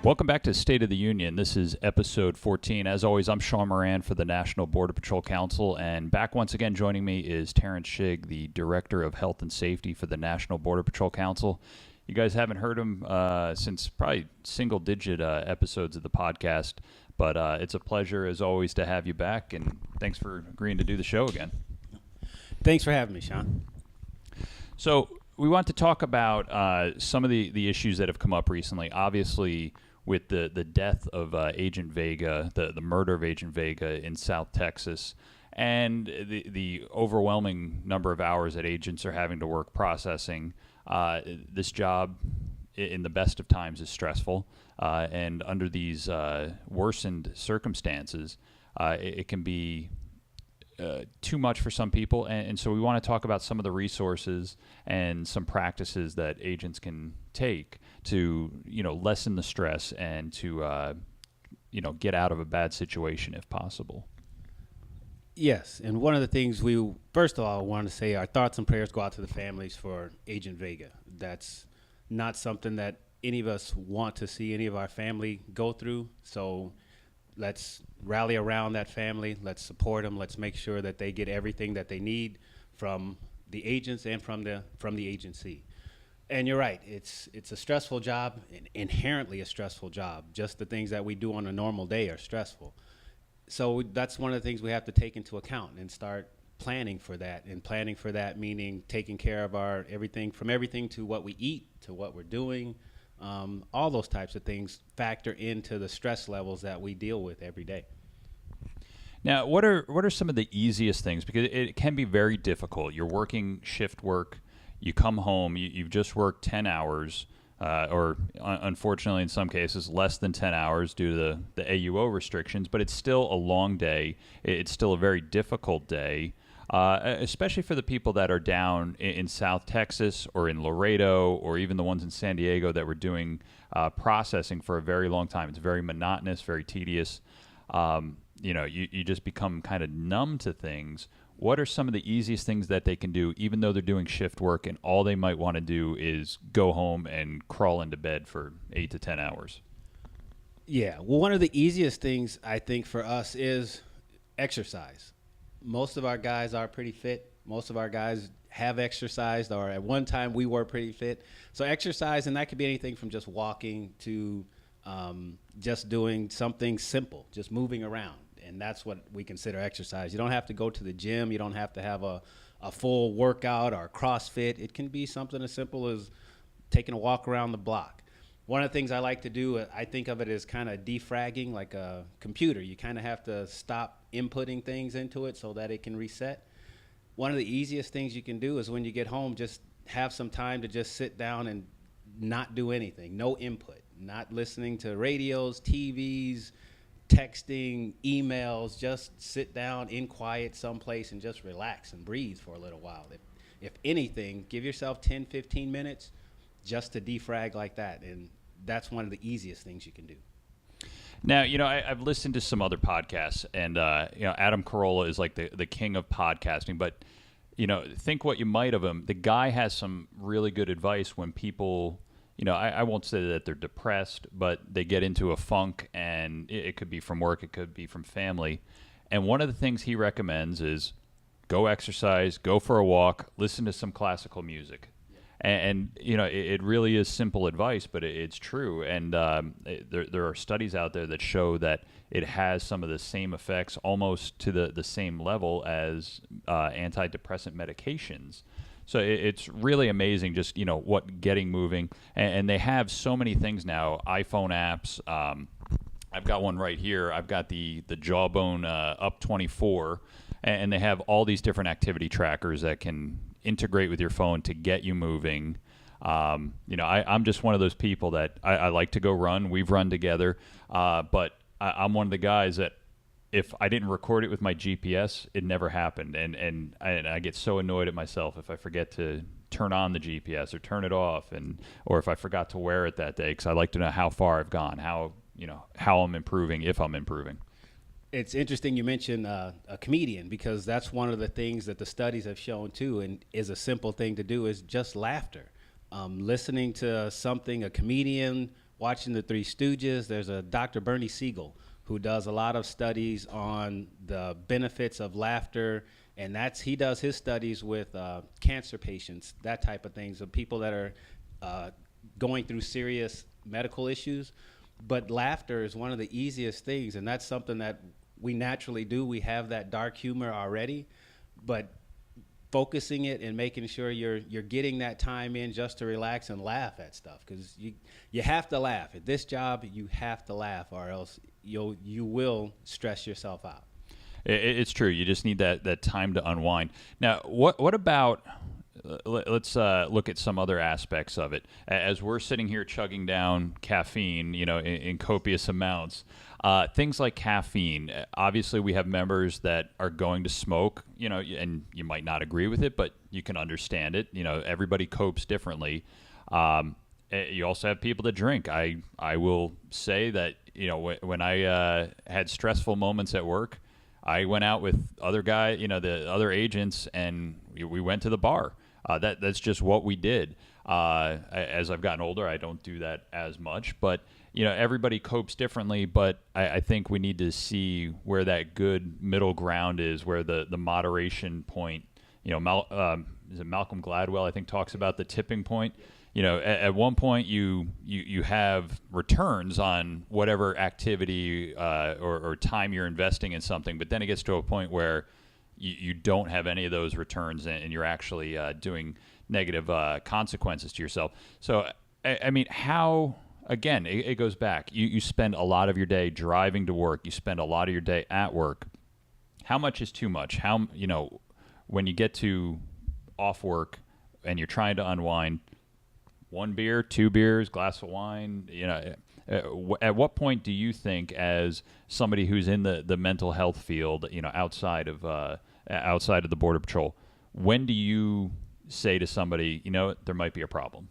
Welcome back to State of the Union. This is episode 14. As always, I'm Sean Moran for the National Border Patrol Council, and back once again joining me is Terence Shigg, the Director of Health and Safety for the National Border Patrol Council. You guys haven't heard him since probably single-digit episodes of the podcast, but it's a pleasure, as always, to have you back, and thanks for agreeing to do the show again. Thanks for having me, Sean. So we want to talk about some of the issues that have come up recently. Obviously, with the death of Agent Vega, the murder of Agent Vega in South Texas, and the overwhelming number of hours that agents are having to work processing. This job, in the best of times, is stressful, and under these worsened circumstances, it can be too much for some people, and so we want to talk about some of the resources and some practices that agents can take to, lessen the stress and to, get out of a bad situation if possible. Yes, and one of the things first of all, want to say our thoughts and prayers go out to the families for Agent Vega. That's not something that any of us want to see any of our family go through, so let's rally around that family. Let's support them. Let's make sure that they get everything that they need from the agents and from the agency. And you're right. It's a stressful job, inherently a stressful job. Just the things that we do on a normal day are stressful. So that's one of the things we have to take into account and start planning for that. And planning for that meaning taking care of our everything to what we eat to what we're doing. All those types of things factor into the stress levels that we deal with every day. Now, what are some of the easiest things? Because it can be very difficult. You're working shift work. You come home. You've just worked 10 hours, or unfortunately in some cases less than 10 hours due to the AUO restrictions. But it's still a long day. It's still a very difficult day. Especially for the people that are down in South Texas or in Laredo or even the ones in San Diego that were doing processing for a very long time. It's very monotonous, very tedious. You just become kind of numb to things. What are some of the easiest things that they can do, even though they're doing shift work and all they might want to do is go home and crawl into bed for 8 to 10 hours? Yeah, well, one of the easiest things I think for us is exercise. Most of our guys are pretty fit. Most of our guys have exercised, or at one time we were pretty fit. So exercise, and that could be anything from just walking to just doing something simple, just moving around. And that's what we consider exercise. You don't have to go to the gym. You don't have to have a full workout or CrossFit. It can be something as simple as taking a walk around the block. One of the things I like to do, I think of it as kind of defragging, like a computer. You kind of have to stop inputting things into it so that it can reset. One of the easiest things you can do is when you get home, just have some time to just sit down and not do anything, no input, not listening to radios, TVs, texting, emails. Just sit down in quiet someplace and just relax and breathe for a little while. If anything, give yourself 10, 15 minutes just to defrag like that, and that's one of the easiest things you can do. Now, I've listened to some other podcasts, and Adam Carolla is like the king of podcasting. But think what you might of him. The guy has some really good advice when people, I won't say that they're depressed, but they get into a funk, and it could be from work, it could be from family. And one of the things he recommends is go exercise, go for a walk, listen to some classical music. And it really is simple advice, but it's true. And there are studies out there that show that it has some of the same effects, almost to the same level as antidepressant medications. So it's really amazing just, what getting moving. And they have so many things now, iPhone apps. I've got one right here. I've got the Jawbone Up 24, and they have all these different activity trackers that can integrate with your phone to get you moving. I'm just one of those people that I like to go run. We've run together, but I'm one of the guys that if I didn't record it with my GPS, it never happened. And I get so annoyed at myself if I forget to turn on the GPS or turn it off, or if I forgot to wear it that day, because I like to know how far I've gone, how I'm improving, if I'm improving. It's interesting you mentioned a comedian, because that's one of the things that the studies have shown too, and is a simple thing to do, is just laughter. Listening to something, a comedian, watching the Three Stooges. There's a Dr. Bernie Siegel who does a lot of studies on the benefits of laughter, and he does his studies with cancer patients, that type of things, of people that are going through serious medical issues. But laughter is one of the easiest things, and that's something that we naturally do. We have that dark humor already, but focusing it and making sure you're getting that time in just to relax and laugh at stuff, because you have to laugh at this job. You have to laugh, or else you will stress yourself out. It's true. You just need that time to unwind. Now, what about? Let's look at some other aspects of it. As we're sitting here chugging down caffeine, in copious amounts, things like caffeine. Obviously, we have members that are going to smoke, and you might not agree with it, but you can understand it. Everybody copes differently. You also have people that drink. I will say that, when I had stressful moments at work, I went out with other the other agents, and we went to the bar. That's just what we did. As I've gotten older, I don't do that as much, but everybody copes differently. But I think we need to see where that good middle ground is, where the moderation point. Is it Malcolm Gladwell, I think, talks about the tipping point. At one point you have returns on whatever activity or time you're investing in something, but then it gets to a point where you don't have any of those returns, and you're actually doing negative consequences to yourself. So, I mean, how, again, it goes back. You spend a lot of your day driving to work. You spend a lot of your day at work. How much is too much? When you get to off work and you're trying to unwind, 1 beer, 2 beers, glass of wine, at what point do you think, as somebody who's in the mental health field, outside of the Border Patrol, when do you say to somebody, there might be a problem?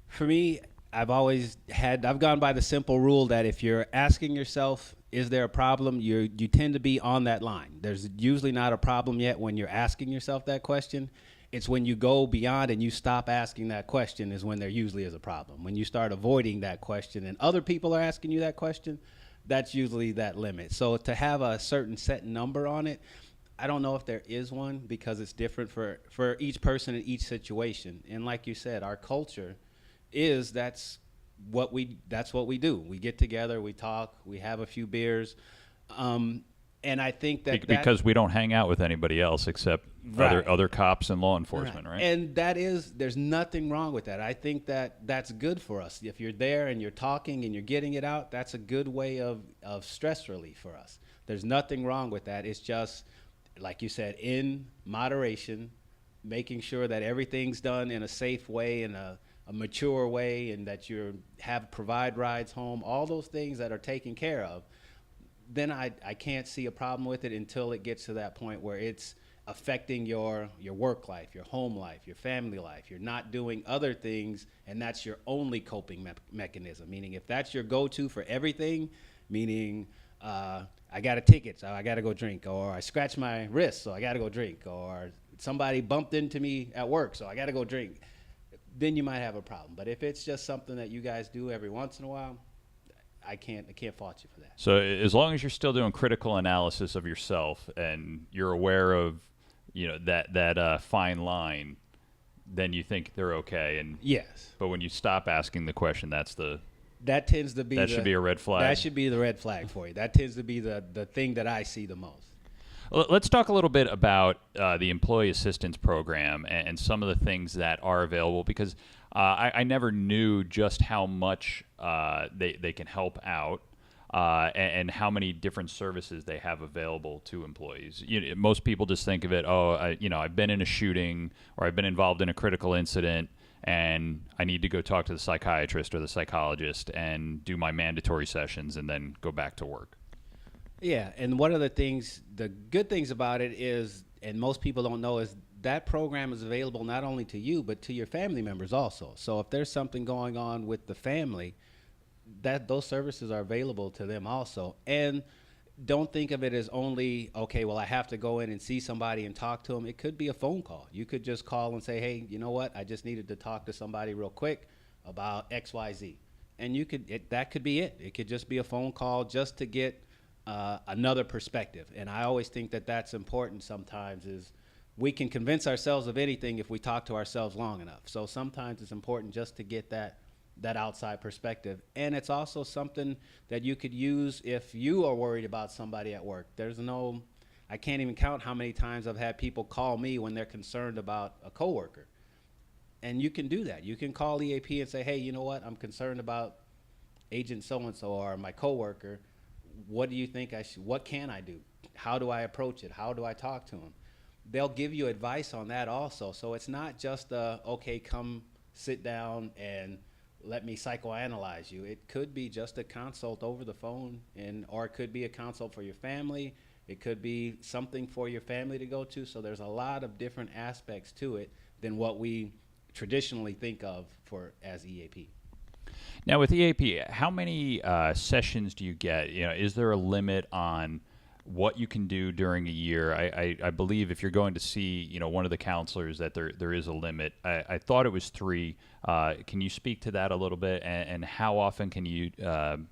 For me, I've gone by the simple rule that if you're asking yourself, is there a problem, you tend to be on that line. There's usually not a problem yet when you're asking yourself that question. It's when you go beyond and you stop asking that question is when there usually is a problem. When you start avoiding that question and other people are asking you that question, that's usually that limit. So to have a certain set number on it, I don't know if there is one, because it's different for each person in each situation. And like you said, our culture that's what we do. We get together, we talk, we have a few beers. And I think because we don't hang out with anybody else except other cops and law enforcement, right? And there's nothing wrong with that. I think that's good for us. If you're there and you're talking and you're getting it out, that's a good way of stress relief for us. There's nothing wrong with that. It's just, like you said, in moderation, making sure that everything's done in a safe way, in a mature way, and that provide rides home, all those things that are taken care of. Then I can't see a problem with it until it gets to that point where it's affecting your work life, your home life, your family life. You're not doing other things, and that's your only coping mechanism. Meaning, if that's your go-to for everything, meaning I got a ticket, so I got to go drink, or I scratched my wrist, so I got to go drink, or somebody bumped into me at work, so I got to go drink, then you might have a problem. But if it's just something that you guys do every once in a while, I can't fault you for that. So as long as you're still doing critical analysis of yourself and you're aware of, that fine line, then you think they're okay. And yes. But when you stop asking the question, that should be a red flag. That should be the red flag for you. That tends to be the thing that I see the most. Let's talk a little bit about the Employee Assistance Program and some of the things that are available, because I never knew just how much they can help out and how many different services they have available to employees. Most people just think of it, I've been in a shooting or I've been involved in a critical incident, and I need to go talk to the psychiatrist or the psychologist and do my mandatory sessions and then go back to work. Yeah, and one of the good things about it is, and most people don't know, is that program is available not only to you, but to your family members also. So if there's something going on with the family, those services are available to them also. And don't think of it as only, okay, well, I have to go in and see somebody and talk to them. It could be a phone call. You could just call and say, hey, you know what? I just needed to talk to somebody real quick about XYZ. and that could be it. It could just be a phone call just to get another perspective. And I always think that that's important sometimes is we can convince ourselves of anything if we talk to ourselves long enough. So sometimes it's important just to get that outside perspective. And it's also something that you could use if you are worried about somebody at work. I can't even count how many times I've had people call me when they're concerned about a coworker. And you can do that. You can call EAP and say, hey, you know what? I'm concerned about agent so-and-so or my coworker. What do you think what can I do? How do I approach it? How do I talk to them? They'll give you advice on that also. So it's not just okay, come sit down and let me psychoanalyze you. It could be just a consult over the phone, or it could be a consult for your family. It could be something for your family to go to. So there's a lot of different aspects to it than what we traditionally think of as EAP. Now with EAP, how many sessions do you get? Is there a limit on what you can do during a year? I believe if you're going to see, one of the counselors, that there is a limit. I thought it was 3. Can you speak to that a little bit, and how often can you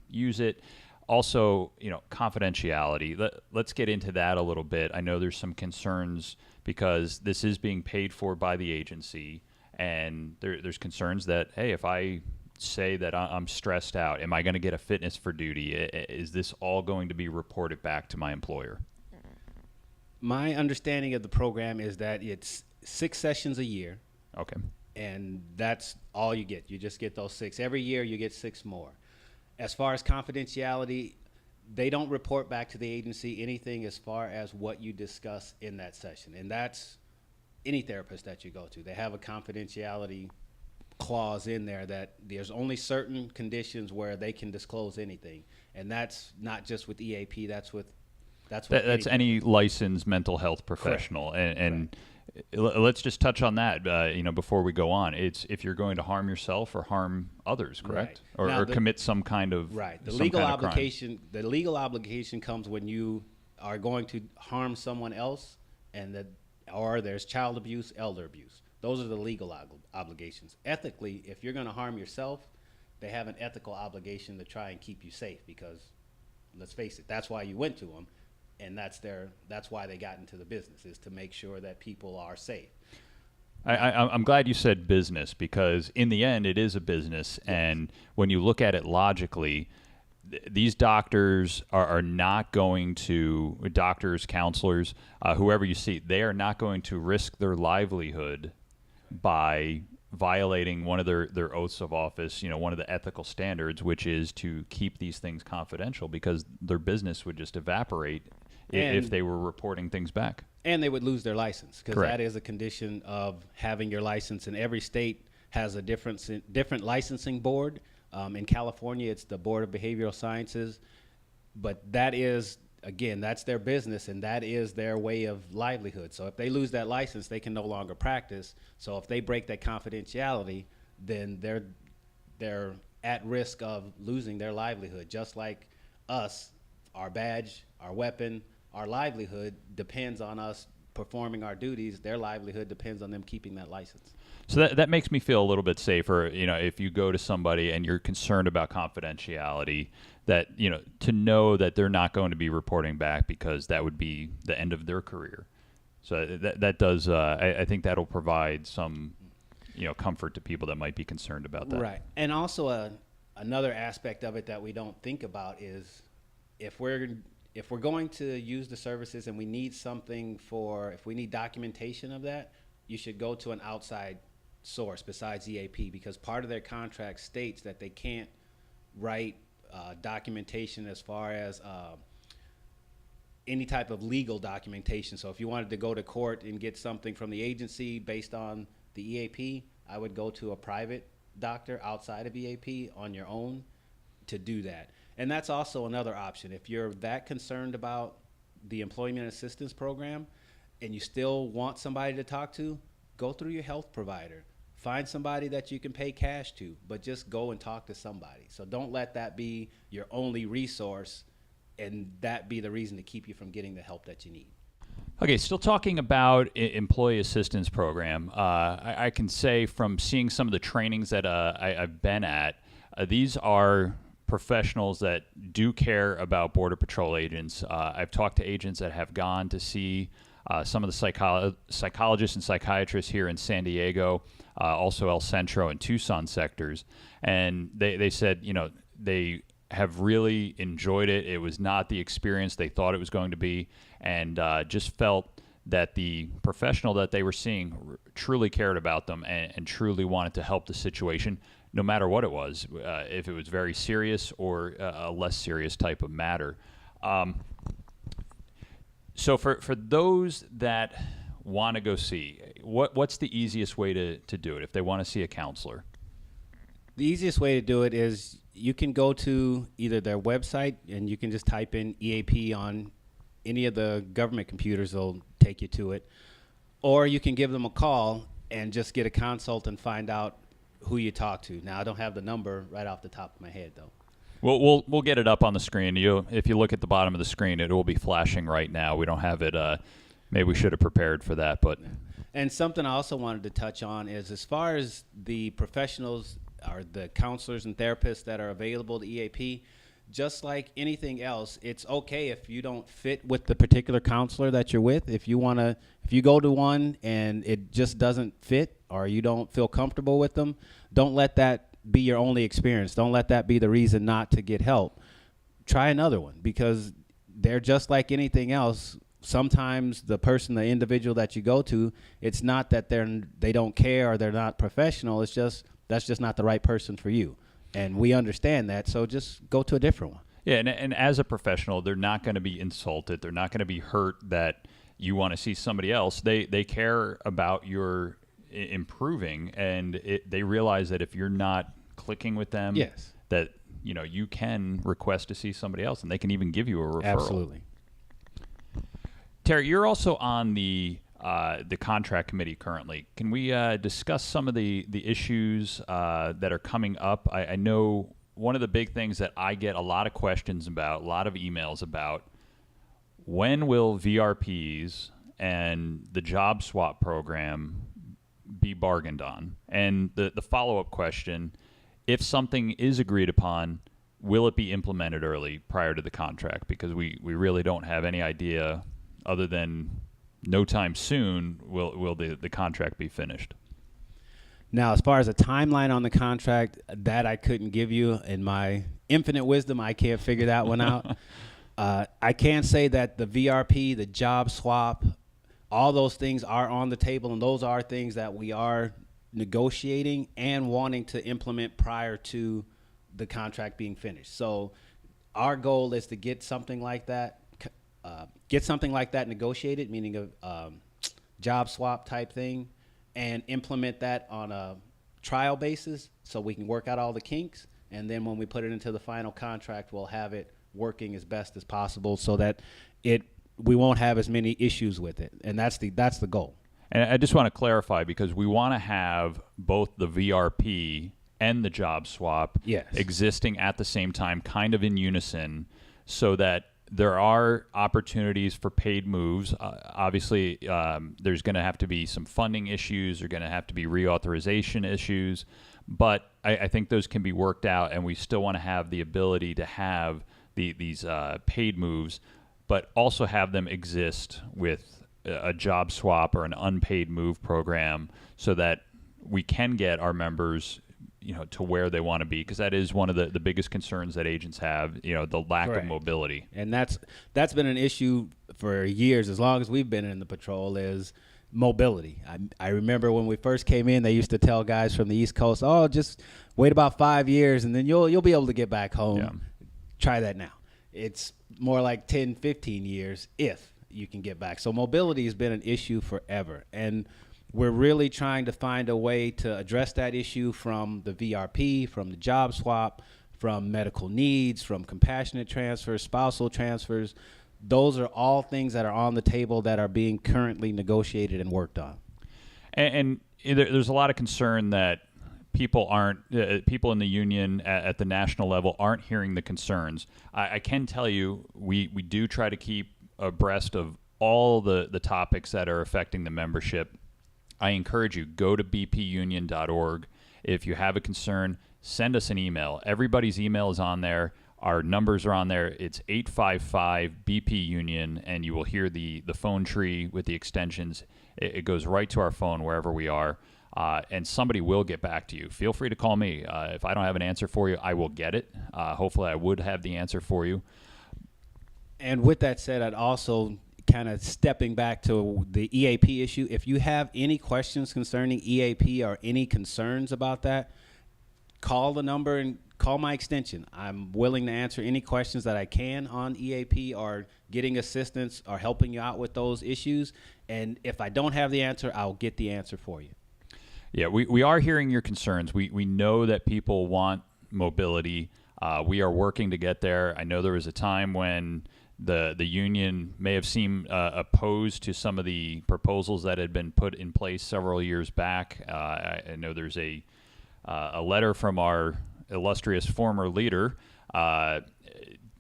use it? Also, confidentiality. Let's get into that a little bit. I know there's some concerns because this is being paid for by the agency, and there's concerns that, hey, if I say that I'm stressed out, am I going to get a fitness for duty? Is this all going to be reported back to my employer? My understanding of the program is that it's 6 sessions a year. Okay. And that's all you get. You just get those 6. Every year you get 6 more. As far as confidentiality, they don't report back to the agency anything as far as what you discuss in that session. And that's any therapist that you go to. They have a confidentiality clause in there that there's only certain conditions where they can disclose anything, and that's not just with EAP. That's any licensed mental health professional. Correct. And let's just touch on that. Before we go on, it's if you're going to harm yourself or harm others, correct? Right. Or commit some kind of The legal obligation. The legal obligation comes when you are going to harm someone else, or there's child abuse, elder abuse. Those are the legal obligations. Ethically, if you're going to harm yourself, they have an ethical obligation to try and keep you safe because, let's face it, that's why you went to them, and that's why they got into the business, is to make sure that people are safe. I'm glad you said business, because in the end, it is a business, yes. And when you look at it logically, these doctors are not going to, doctors, counselors, whoever you see, they are not going to risk their livelihood by violating one of their oaths of office, one of the ethical standards, which is to keep these things confidential, because their business would just evaporate if they were reporting things back. And they would lose their license, because that is a condition of having your license, and every state has a different licensing board. In California, it's the Board of Behavioral Sciences, but that is, again, that's their business, and that is their way of livelihood. So if they lose that license, they can no longer practice. So if they break that confidentiality, then they're at risk of losing their livelihood. Just like us, our badge, our weapon, our livelihood depends on us performing our duties. Their livelihood depends on them keeping that license. So that makes me feel a little bit safer, if you go to somebody and you're concerned about confidentiality, that, to know that they're not going to be reporting back, because that would be the end of their career. So that does, I think that'll provide some, comfort to people that might be concerned about that. Right. And also another aspect of it that we don't think about is if we're going to use the services and we need if we need documentation of that, you should go to an outside source besides EAP, because part of their contract states that they can't write documentation as far as any type of legal documentation. So if you wanted to go to court and get something from the agency based on the EAP, I would go to a private doctor outside of EAP on your own to do that. And that's also another option. If you're that concerned about the employment assistance program and you still want somebody to talk to, go through your health provider. Find somebody that you can pay cash to, but just go and talk to somebody. So don't let that be your only resource and that be the reason to keep you from getting the help that you need. Okay, still talking about employee assistance program. I can say from seeing some of the trainings that I've been at, These are professionals that do care about Border Patrol agents. I've talked to agents that have gone to see some of the psychologists and psychiatrists here in San Diego, also El Centro and Tucson sectors, and they said, they have really enjoyed it. It was not the experience they thought it was going to be, and just felt that the professional that they were seeing truly cared about them and truly wanted to help the situation, no matter what it was, if it was very serious or a less serious type of matter. So for those that want to go see, what's the easiest way to do it if they want to see a counselor? The easiest way to do it is you can go to either their website and you can just type in EAP on any of the government computers. They'll take you to it. Or you can give them a call and just get a consult and find out who you talk to. Now, I don't have the number right off the top of my head, though. Well, we'll get it up on the screen. If you look at the bottom of the screen, it will be flashing right now. We don't have it. Maybe we should have prepared for that. And something I also wanted to touch on is, as far as the professionals or the counselors and therapists that are available to EAP, just like anything else, it's okay if you don't fit with the particular counselor that you're with. If you go to one and it just doesn't fit or you don't feel comfortable with them, don't let that be your only experience. Don't let that be the reason not to get help. Try another one, because they're just like anything else. Sometimes the individual that you go to, it's not that they don't care or they're not professional. It's just that's just not the right person for you. And we understand that, so just go to a different one. Yeah, and as a professional, they're not going to be insulted. They're not going to be hurt that you want to see somebody else. They care about your improving, and they realize that if you're not clicking with them, yes, that you can request to see somebody else, and they can even give you a referral. Absolutely. Terry, you're also on the contract committee currently. Can we discuss some of the issues that are coming up? I know one of the big things that I get a lot of questions about, a lot of emails about, when will VRPs and the job swap program be bargained on? And the follow-up question, if something is agreed upon, will it be implemented early prior to the contract? Because we really don't have any idea, other than no time soon will the contract be finished. Now, as far as a timeline on the contract, that I couldn't give you. In my infinite wisdom, I can't figure that one out. I can say that the VRP, the job swap, all those things are on the table, and those are things that we are negotiating and wanting to implement prior to the contract being finished. So our goal is to get something like that negotiated, meaning a job swap type thing, and implement that on a trial basis so we can work out all the kinks. And then when we put it into the final contract, we'll have it working as best as possible so that we won't have as many issues with it. And that's the goal. And I just want to clarify, because we want to have both the VRP and the job swap existing at the same time, kind of in unison, so that there are opportunities for paid moves. Obviously, there's going to have to be some funding issues. There are going to have to be reauthorization issues. But I think those can be worked out, and we still want to have the ability to have these paid moves, but also have them exist with a job swap or an unpaid move program, so that we can get our members to where they want to be, because that is one of the biggest concerns that agents have, the lack of mobility. And that's been an issue for years, as long as we've been in the patrol, is mobility. I remember when we first came in, they used to tell guys from the East Coast, oh, just wait about 5 years and then you'll be able to get back home. Yeah. Try that now. It's more like 10, 15 years if you can get back. So mobility has been an issue forever. And we're really trying to find a way to address that issue, from the VRP, from the job swap, from medical needs, from compassionate transfers, spousal transfers. Those are all things that are on the table that are being currently negotiated and worked on. And there's a lot of concern that people in the union at the national level aren't hearing the concerns. I can tell you, we do try to keep abreast of all the topics that are affecting the membership. I encourage you, go to bpunion.org. If you have a concern, send us an email. Everybody's email is on there. Our numbers are on there. It's 855 BP Union, and you will hear the phone tree with the extensions. It goes right to our phone wherever we are, and somebody will get back to you. Feel free to call me. If I don't have an answer for you, I will get it. Hopefully I would have the answer for you. And with that said, I'd also kind of stepping back to the EAP issue. If you have any questions concerning EAP or any concerns about that, call the number and call my extension. I'm willing to answer any questions that I can on EAP or getting assistance or helping you out with those issues. And if I don't have the answer, I'll get the answer for you. Yeah, we are hearing your concerns. We know that people want mobility. We are working to get there. I know there was a time when the union may have seemed opposed to some of the proposals that had been put in place several years back. I know there's a letter from our illustrious former leader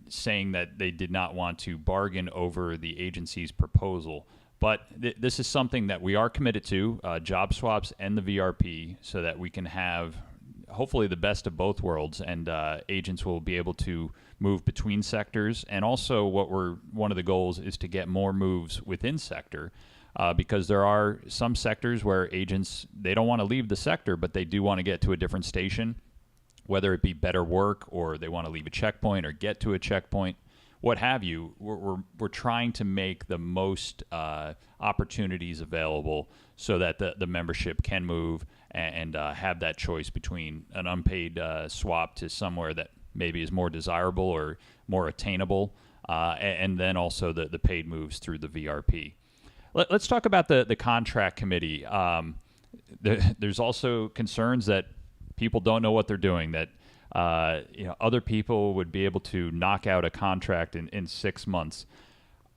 saying that they did not want to bargain over the agency's proposal. But this is something that we are committed to, job swaps and the VRP, so that we can have hopefully the best of both worlds, and agents will be able to move between sectors. And also one of the goals is to get more moves within sector, because there are some sectors where agents, they don't want to leave the sector, but they do want to get to a different station, whether it be better work or they want to leave a checkpoint or get to a checkpoint, what have you. We're trying to make the most opportunities available so that the membership can move and have that choice between an unpaid swap to somewhere that maybe is more desirable or more attainable, and then also the paid moves through the VRP. Let's talk about the contract committee. There's also concerns that people don't know what they're doing, that other people would be able to knock out a contract in 6 months.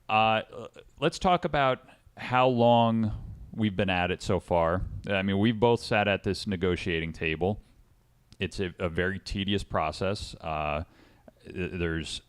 Let's talk about how long we've been at it so far. I mean, we've both sat at this negotiating table. It's a very tedious process. There's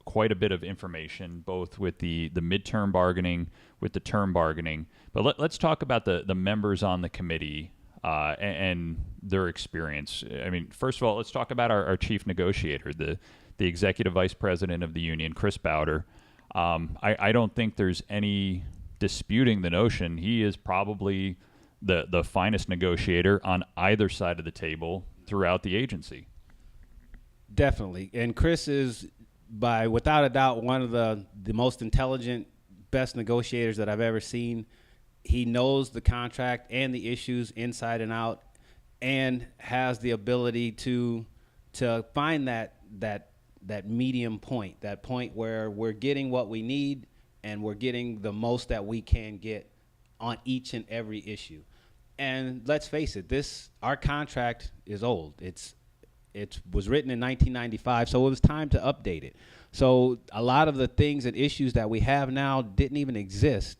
quite a bit of information, both with the midterm bargaining, with the term bargaining. But let's talk about the members on the committee and their experience. I mean, first of all, let's talk about our chief negotiator, the executive vice president of the union, Chris Bowder. I don't think there's any disputing the notion he is probably the finest negotiator on either side of the table throughout the agency. Definitely. And Chris is, without a doubt, one of the most intelligent, best negotiators that I've ever seen. He knows the contract and the issues inside and out, and has the ability to find that medium point, that point where we're getting what we need and we're getting the most that we can get on each and every issue. And let's face it, our contract is old. It was written in 1995, so it was time to update it. So a lot of the things and issues that we have now didn't even exist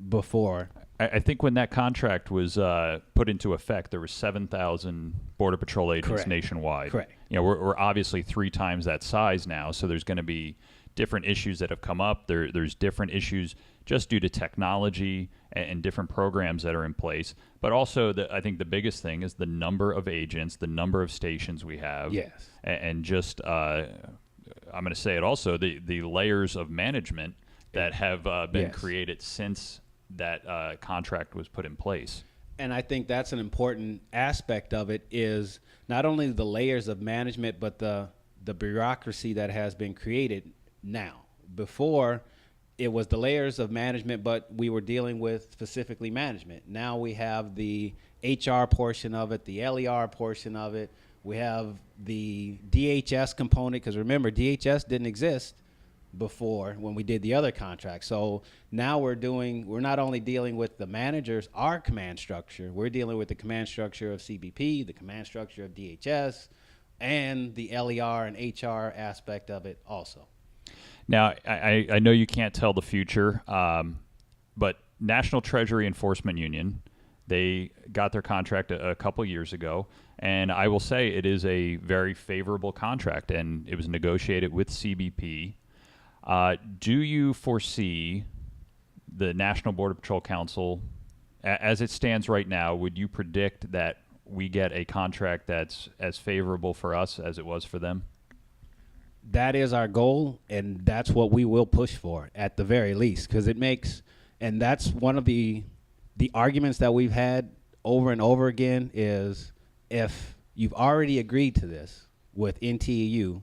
before. I think when that contract was put into effect, there were 7,000 Border Patrol agents Correct. Nationwide. Correct. We're obviously 3 times that size now, so there's going to be different issues that have come up. There's different issues just due to technology and different programs that are in place. But also, I think the biggest thing is the number of agents, the number of stations we have. Yes. And just, I'm going to say it also, the layers of management that have been Yes. created since that contract was put in place. And I think that's an important aspect of it, is not only the layers of management, but the bureaucracy that has been created now. Before, it was the layers of management, but we were dealing with specifically management. Now we have the HR portion of it, the LER portion of it. We have the DHS component, because remember, DHS didn't exist before when we did the other contract. So now we're not only dealing with the managers, our command structure, we're dealing with the command structure of CBP, the command structure of DHS, and the LER and HR aspect of it also. Now, I know you can't tell the future, but National Treasury Enforcement Union, they got their contract a couple years ago, and I will say it is a very favorable contract, and it was negotiated with CBP. Do you foresee the National Border Patrol Council, as it stands right now, would you predict that we get a contract that's as favorable for us as it was for them? That is our goal, and that's what we will push for at the very least, because it makes, and that's one of the arguments that we've had over and over again is, if you've already agreed to this with NTEU,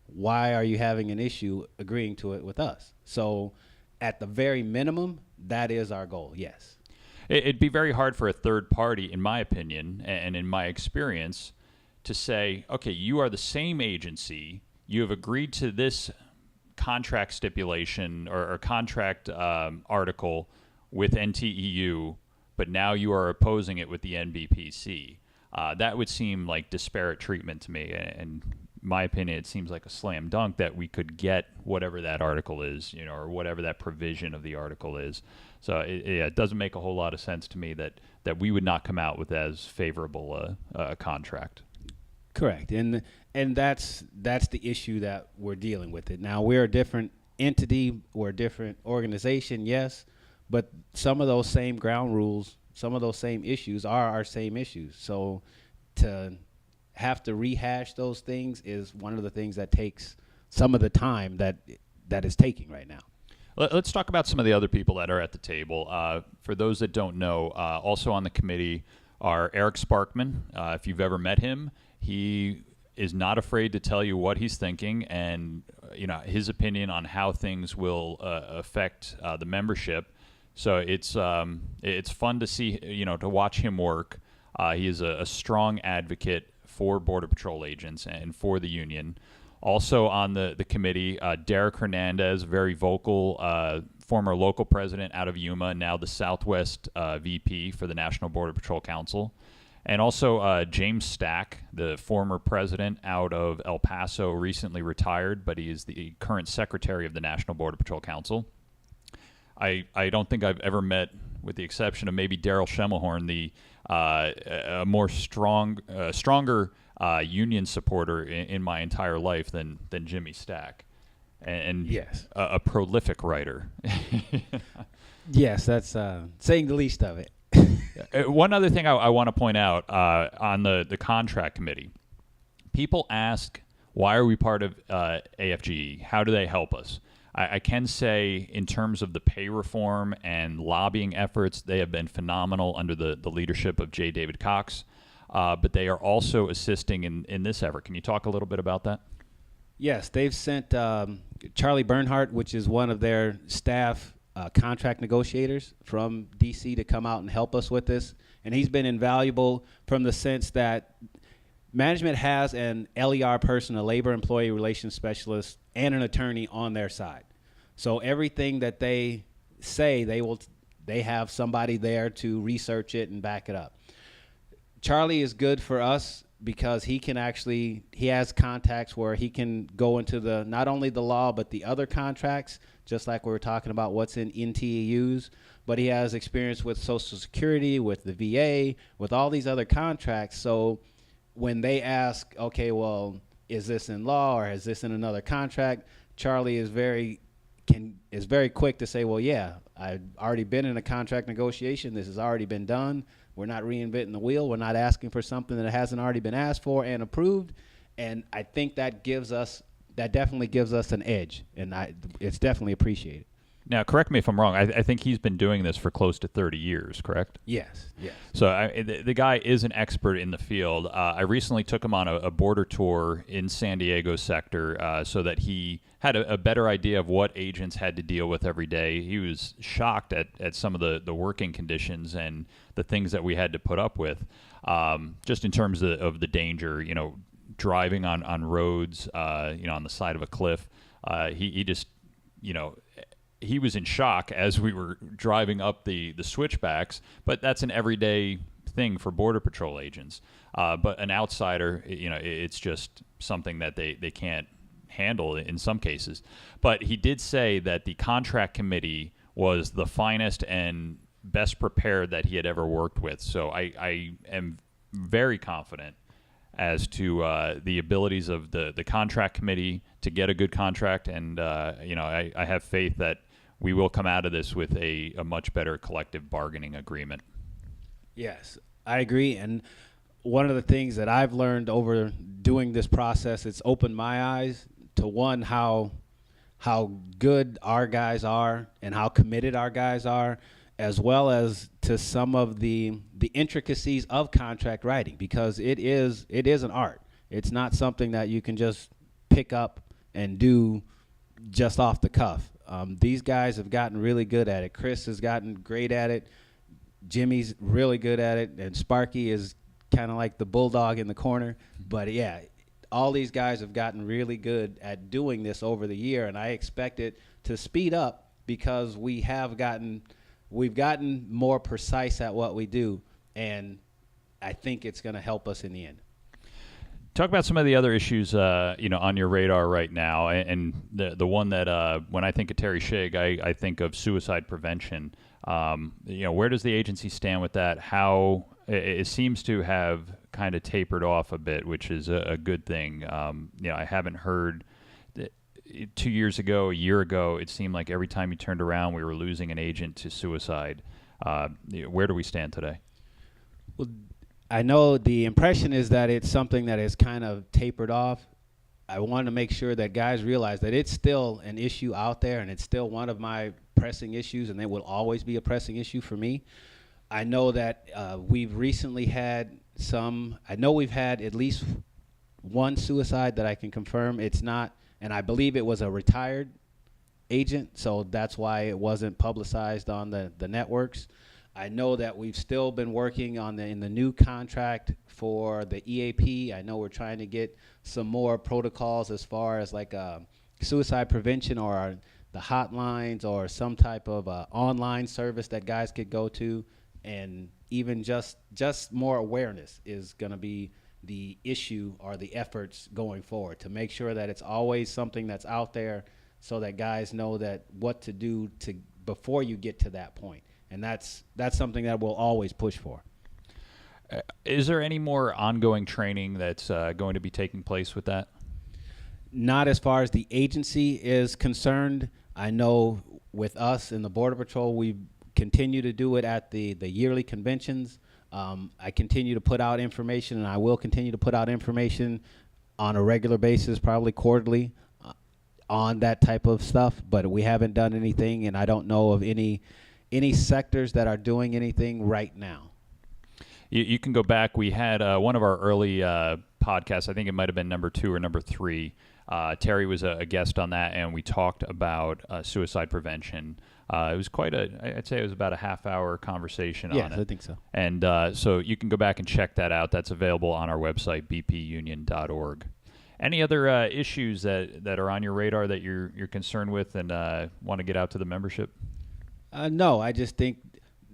why are you having an issue agreeing to it with us? So at the very minimum, that is our goal, yes. It'd be very hard for a third party, in my opinion, and in my experience, to say, okay, you are the same agency, you have agreed to this contract stipulation or contract article with NTEU, but now you are opposing it with the NBPC. That would seem like disparate treatment to me. And in my opinion, it seems like a slam dunk that we could get whatever that article is, or whatever that provision of the article is. So it doesn't make a whole lot of sense to me that we would not come out with as favorable a contract. Correct, and that's the issue that we're dealing with it. Now, we're a different entity, we're a different organization, yes, but some of those same ground rules, some of those same issues are our same issues. So to have to rehash those things is one of the things that takes some of the time that is taking right now. Let's talk about some of the other people that are at the table. For those that don't know, also on the committee are Eric Sparkman. If you've ever met him, he is not afraid to tell you what he's thinking and his opinion on how things will affect the membership. So it's fun to see, to watch him work. He is a strong advocate for Border Patrol agents and for the union. Also on the committee, Derek Hernandez, very vocal, former local president out of Yuma, now the Southwest VP for the National Border Patrol Council. And also James Stack, the former president out of El Paso, recently retired, but he is the current secretary of the National Border Patrol Council. I don't think I've ever met, with the exception of maybe Daryl Schemelhorn, a more stronger union supporter in my entire life than Jimmy Stack, and yes, a prolific writer. Yes, that's saying the least of it. One other thing I want to point out on the contract committee, people ask, why are we part of AFGE? How do they help us? I can say, in terms of the pay reform and lobbying efforts, they have been phenomenal under the leadership of J. David Cox, but they are also assisting in this effort. Can you talk a little bit about that? Yes, they've sent Charlie Bernhardt, which is one of their staff contract negotiators from D.C., to come out and help us with this. And he's been invaluable from the sense that management has an LER person, a labor employee relations specialist, and an attorney on their side. So everything that they say, they have somebody there to research it and back it up. Charlie is good for us because he has contacts where he can go into not only the law, but the other contracts, just like we were talking about what's in NTEUs, but he has experience with Social Security, with the VA, with all these other contracts. So when they ask, okay, well, is this in law or is this in another contract? Charlie is very quick to say, well, yeah, I've already been in a contract negotiation. This has already been done. We're not reinventing the wheel. We're not asking for something that hasn't already been asked for and approved. And I think that definitely gives us an edge, and it's definitely appreciated. Now, correct me if I'm wrong. I think he's been doing this for close to 30 years, correct? Yes. So the guy is an expert in the field. I recently took him on a border tour in San Diego sector so that he had a better idea of what agents had to deal with every day. He was shocked at some of the working conditions and the things that we had to put up with, just in terms of the danger, driving on roads, on the side of a cliff. He just, he was in shock as we were driving up the switchbacks, but that's an everyday thing for Border Patrol agents. But an outsider, it's just something that they can't handle in some cases. But he did say that the contract committee was the finest and best prepared that he had ever worked with. So I am very confident as to the abilities of the contract committee to get a good contract, and I have faith that we will come out of this with a much better collective bargaining agreement. Yes, I agree. And one of the things that I've learned over doing this process, it's opened my eyes to one, how good our guys are and how committed our guys are, as well as to some of the intricacies of contract writing, because it is an art. It's not something that you can just pick up and do just off the cuff. These guys have gotten really good at it. Chris has gotten great at it. Jimmy's really good at it, and Sparky is kind of like the bulldog in the corner. But yeah, all these guys have gotten really good at doing this over the year, and I expect it to speed up because we've gotten more precise at what we do, and I think it's going to help us in the end. Talk about some of the other issues, on your radar right now, and the one that when I think of Terry Shigg, I think of suicide prevention. Where does the agency stand with that? How it seems to have kind of tapered off a bit, which is a good thing. I haven't heard. 2 years ago, a year ago, it seemed like every time you turned around, we were losing an agent to suicide. Where do we stand today? Well, I know the impression is that it's something that is kind of tapered off. I want to make sure that guys realize that it's still an issue out there, and it's still one of my pressing issues, and it will always be a pressing issue for me. I know that we've recently had we've had at least one suicide that I can confirm. It's not, and I believe it was a retired agent, so that's why it wasn't publicized on the networks. I know that we've still been working on in the new contract for the EAP. I know we're trying to get some more protocols as far as like suicide prevention or the hotlines or some type of online service that guys could go to, and even just more awareness is going to be the issue or the efforts going forward to make sure that it's always something that's out there so that guys know that what to do before you get to that point. And that's something that we'll always push for. Is there any more ongoing training that's going to be taking place with that? Not as far as the agency is concerned. I know with us in the Border Patrol, we continue to do it at the yearly conventions. I continue to put out information, and I will continue to put out information on a regular basis, probably quarterly, on that type of stuff. But we haven't done anything, and I don't know of any sectors that are doing anything right now. You can go back. We had one of our early podcasts. I think it might have been number 2 or number 3. Terry was a guest on that, and we talked about suicide prevention. It was I'd say it was about a half-hour conversation on it. Yes, I think so. And so you can go back and check that out. That's available on our website, bpunion.org. Any other issues that are on your radar that you're concerned with and want to get out to the membership? No, I just think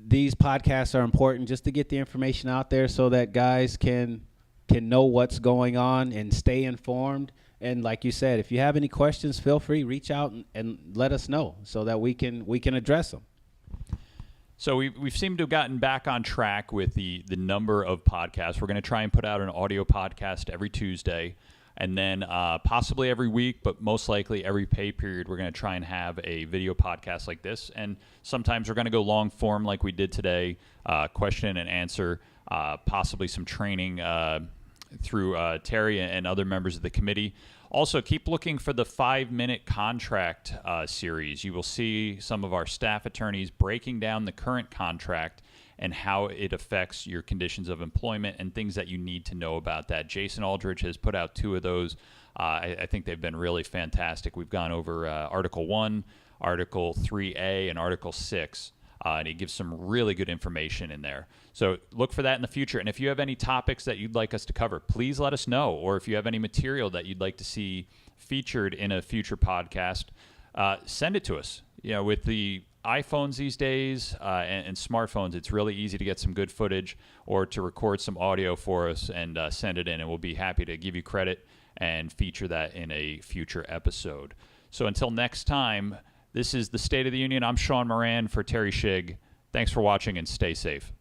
these podcasts are important just to get the information out there so that guys can know what's going on and stay informed. And like you said, if you have any questions, feel free, reach out and let us know so that we can address them. So we've seemed to have gotten back on track with the number of podcasts. We're going to try and put out an audio podcast every Tuesday, and then possibly every week, but most likely every pay period, we're going to try and have a video podcast like this. And sometimes we're going to go long form like we did today, question and answer, possibly some training through Terry and other members of the committee. Also, keep looking for the 5-minute contract series. You will see some of our staff attorneys breaking down the current contract and how it affects your conditions of employment and things that you need to know about that. Jason Aldridge has put out 2 of those. I think they've been really fantastic. We've gone over Article 1, Article 3A, and Article 6. And he gives some really good information in there. So look for that in the future. And if you have any topics that you'd like us to cover, please let us know. Or if you have any material that you'd like to see featured in a future podcast, send it to us. With the iPhones these days and smartphones, it's really easy to get some good footage or to record some audio for us and send it in. And we'll be happy to give you credit and feature that in a future episode. So until next time, this is the State of the Union. I'm Sean Moran for Terry Shigg. Thanks for watching and stay safe.